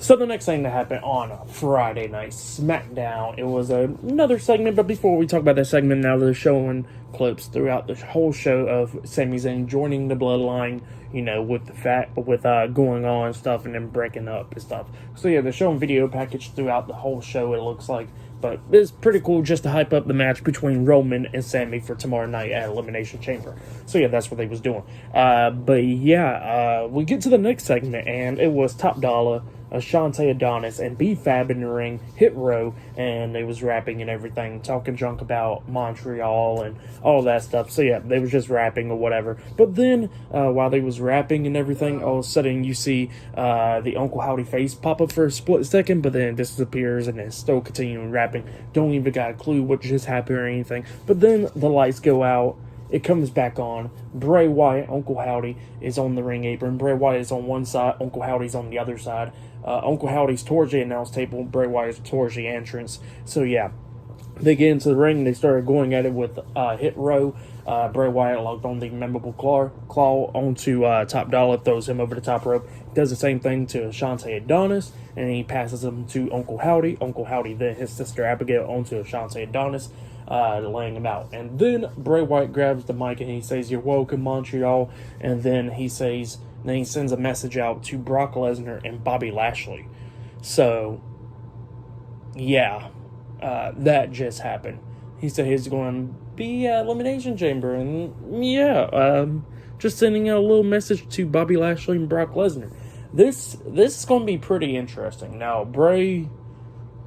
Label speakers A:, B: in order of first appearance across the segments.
A: So the next thing that happened on Friday Night SmackDown, it was another segment, but before we talk about that segment, now they're showing clips throughout the whole show of Sami Zayn joining the Bloodline, with going on and stuff, and then breaking up and stuff. So yeah, they're showing video package throughout the whole show, it looks like, but it's pretty cool just to hype up the match between Roman and Sami for tomorrow night at Elimination Chamber. So yeah, that's what they was doing. We get to the next segment, and it was Top Dolla, Ashante, Adonis, and B-Fab in the ring, hit row, and they was rapping and everything, talking junk about Montreal and all that stuff. So yeah, they was just rapping or whatever. But then, while they was rapping and everything, all of a sudden you see the Uncle Howdy face pop up for a split second, but then it disappears and then still continuing rapping. Don't even got a clue what just happened or anything. But then the lights go out. It comes back on. Bray Wyatt, Uncle Howdy, is on the ring apron. Bray Wyatt is on one side. Uncle Howdy's on the other side. Uncle Howdy's towards the announce table. Bray Wyatt's towards the entrance. So, yeah. They get into the ring. They started going at it with hit row. Bray Wyatt locked on the memorable claw onto Top Dolla, throws him over the top rope. Does the same thing to Ashante Adonis, and he passes him to Uncle Howdy. Uncle Howdy then his sister Abigail onto Ashante Adonis, laying him out. And then Bray Wyatt grabs the mic and he says, "You're welcome, Montreal." And then he sends a message out to Brock Lesnar and Bobby Lashley. So, yeah, that just happened. He said he's going to be at Elimination Chamber, and just sending out a little message to Bobby Lashley and Brock Lesnar. This is going to be pretty interesting. Now, Bray,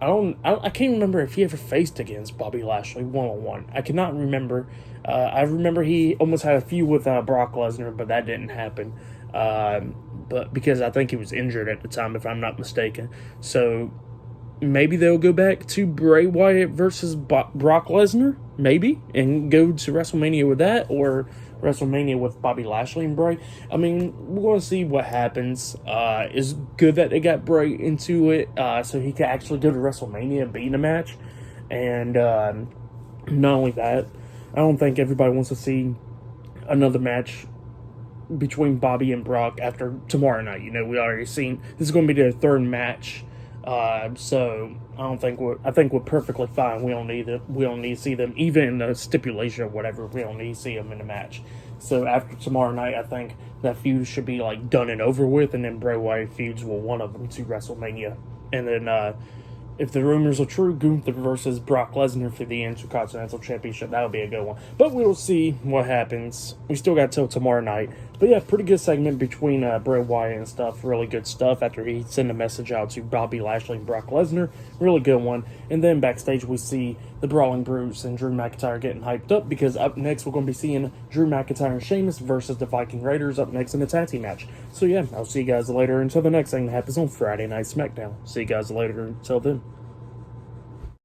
A: I can't remember if he ever faced against Bobby Lashley one-on-one. I cannot remember. I remember he almost had a feud with Brock Lesnar, but that didn't happen. But because I think he was injured at the time, if I'm not mistaken. So maybe they'll go back to Bray Wyatt versus Brock Lesnar, maybe, and go to WrestleMania with that, or WrestleMania with Bobby Lashley and Bray. I mean, we're going to see what happens. It's good that they got Bray into it, so he can actually go to WrestleMania and be in a match. And not only that, I don't think everybody wants to see another match between Bobby and Brock after tomorrow night. We already seen this is going to be their third match. So I think we're perfectly fine. We don't need to see them even in the stipulation or whatever. We don't need to see them in the match. So after tomorrow night, I think that feud should be done and over with, and then Bray Wyatt feuds with one of them to WrestleMania, and then if the rumors are true, Gunther versus Brock Lesnar for the Intercontinental Championship. That would be a good one. But we'll see what happens. We still got till tomorrow night. But yeah, pretty good segment between Bray Wyatt and stuff. Really good stuff after he sent a message out to Bobby Lashley and Brock Lesnar. Really good one. And then backstage we see the Brawling Brutes and Drew McIntyre getting hyped up, because up next we're going to be seeing Drew McIntyre and Sheamus versus the Viking Raiders up next in a tag team match. So yeah, I'll see you guys later until the next thing that happens on Friday Night SmackDown. See you guys later until then.